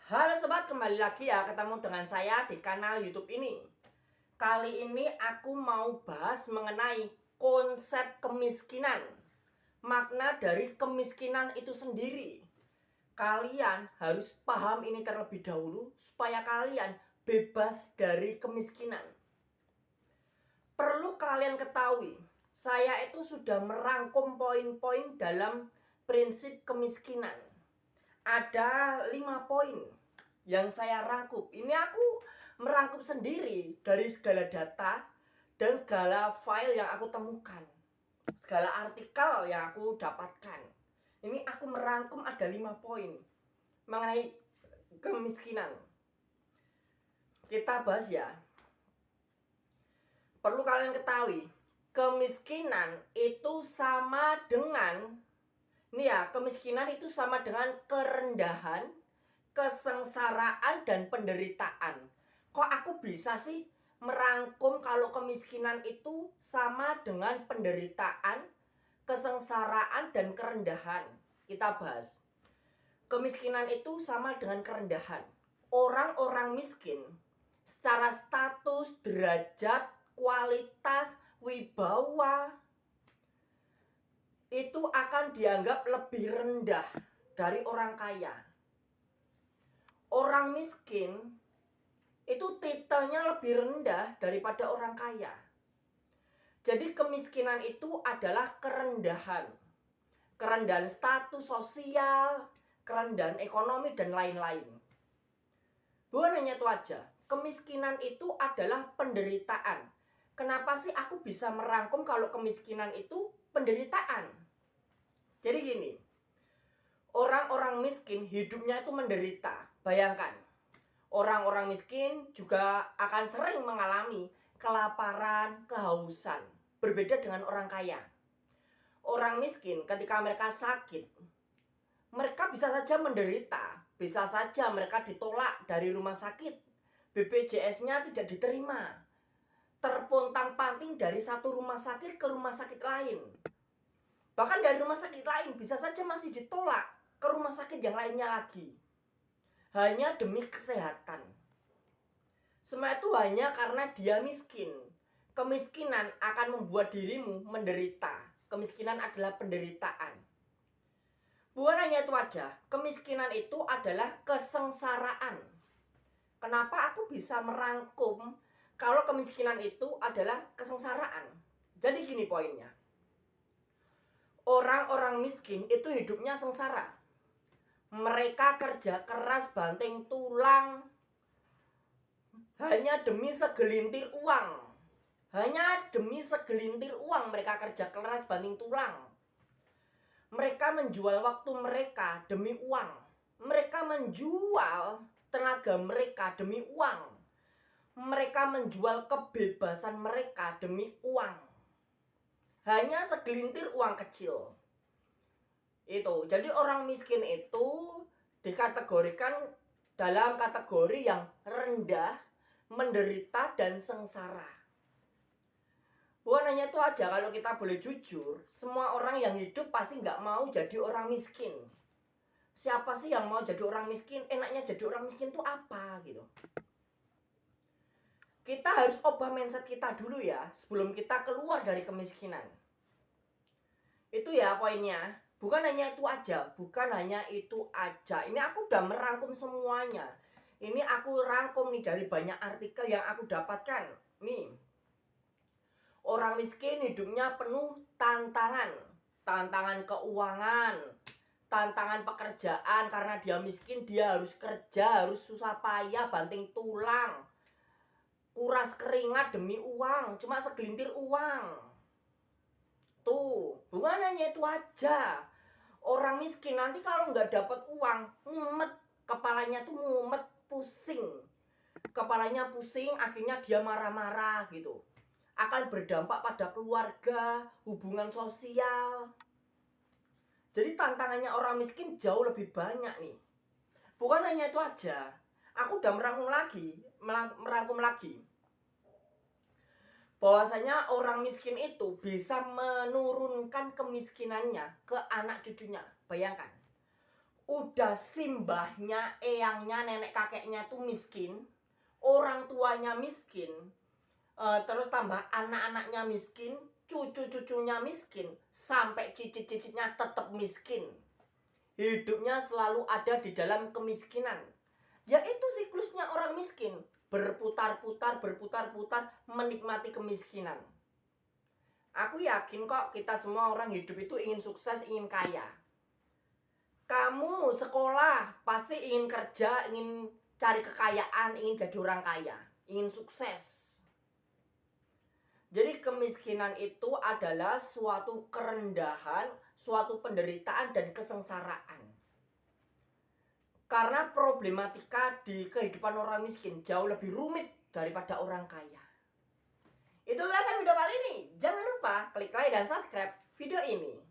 Halo sobat, kembali lagi ya ketemu dengan saya di kanal YouTube ini. Kali ini aku mau bahas mengenai konsep kemiskinan. Makna dari kemiskinan itu sendiri. Kalian harus paham ini terlebih dahulu supaya kalian bebas dari kemiskinan. Perlu kalian ketahui, saya itu sudah merangkum poin-poin dalam prinsip kemiskinan. Ada 5 poin yang saya rangkup. Ini aku merangkup sendiri dari segala data dan segala file yang aku temukan, segala artikel yang aku dapatkan. Ini aku merangkum ada 5 poin mengenai kemiskinan. Kita bahas ya. Perlu kalian ketahui, kemiskinan itu sama dengan kemiskinan itu sama dengan kerendahan, kesengsaraan, dan penderitaan. Kok aku bisa sih merangkum kalau kemiskinan itu sama dengan penderitaan, kesengsaraan, dan kerendahan? Kita bahas. Kemiskinan itu sama dengan kerendahan. Orang-orang miskin secara status, derajat, kualitas, wibawa itu akan dianggap lebih rendah dari orang kaya. Orang miskin itu titelnya lebih rendah daripada orang kaya. Jadi kemiskinan itu adalah kerendahan. Kerendahan status sosial, kerendahan ekonomi, dan lain-lain. Bukan hanya itu aja. Kemiskinan itu adalah penderitaan. Kenapa sih aku bisa merangkum kalau kemiskinan itu penderitaan? Jadi gini, orang-orang miskin hidupnya itu menderita. Bayangkan, orang-orang miskin juga akan sering mengalami kelaparan, kehausan. Berbeda dengan orang kaya. Orang miskin ketika mereka sakit, mereka bisa saja menderita. Bisa saja mereka ditolak dari rumah sakit. BPJS-nya tidak diterima. Terpontang-panting dari satu rumah sakit ke rumah sakit lain. Bahkan dari rumah sakit lain bisa saja masih ditolak ke rumah sakit yang lainnya lagi. Hanya demi kesehatan. Semua itu hanya karena dia miskin. Kemiskinan akan membuat dirimu menderita. Kemiskinan adalah penderitaan. Bukan hanya itu aja, kemiskinan itu adalah kesengsaraan. Kenapa aku bisa merangkum kalau kemiskinan itu adalah kesengsaraan? Jadi gini poinnya. Orang-orang miskin itu hidupnya sengsara. Mereka kerja keras banting tulang hanya demi segelintir uang. Hanya demi segelintir uang mereka kerja keras banting tulang. Mereka menjual waktu mereka demi uang. Mereka menjual tenaga mereka demi uang. Mereka menjual kebebasan mereka demi uang. Hanya segelintir uang kecil. Itu. Jadi orang miskin itu dikategorikan dalam kategori yang rendah, menderita, dan sengsara. Bukan hanya itu aja, kalau kita boleh jujur, semua orang yang hidup pasti nggak mau jadi orang miskin. Siapa sih yang mau jadi orang miskin? Enaknya jadi orang miskin itu apa gitu? Kita harus ubah mindset kita dulu ya, sebelum kita keluar dari kemiskinan. Itu ya poinnya. Bukan hanya itu aja, bukan hanya itu aja. Ini aku udah merangkum semuanya. Ini aku rangkum nih dari banyak artikel yang aku dapatkan. Nih, orang miskin hidupnya penuh tantangan. Tantangan keuangan, tantangan pekerjaan. Karena dia miskin, dia harus kerja, harus susah payah, banting tulang, kuras keringat demi uang. Cuma segelintir uang. Tuh, bukan hanya itu aja. Orang miskin nanti kalau nggak dapat uang, mumet. Kepalanya tuh mumet, pusing. Kepalanya pusing, akhirnya dia marah-marah gitu. Akan berdampak pada keluarga, hubungan sosial. Jadi tantangannya orang miskin jauh lebih banyak nih. Bukan hanya itu aja. Aku udah merangkum lagi. Bahwasanya orang miskin itu bisa menurunkan kemiskinannya ke anak cucunya. Bayangkan, udah simbahnya, eyangnya, nenek kakeknya tuh miskin, orang tuanya miskin, terus tambah anak-anaknya miskin, cucu-cucunya miskin, sampai cicit-cicitnya tetap miskin. Hidupnya selalu ada di dalam kemiskinan. Ya itu siklusnya orang miskin, berputar-putar menikmati kemiskinan. Aku yakin kok kita semua orang hidup itu ingin sukses, ingin kaya. Kamu sekolah pasti ingin kerja, ingin cari kekayaan, ingin jadi orang kaya, ingin sukses. Jadi kemiskinan itu adalah suatu kerendahan, suatu penderitaan dan kesengsaraan. Karena problematika di kehidupan orang miskin jauh lebih rumit daripada orang kaya. Itu ulasan video kali ini. Jangan lupa klik like dan subscribe video ini.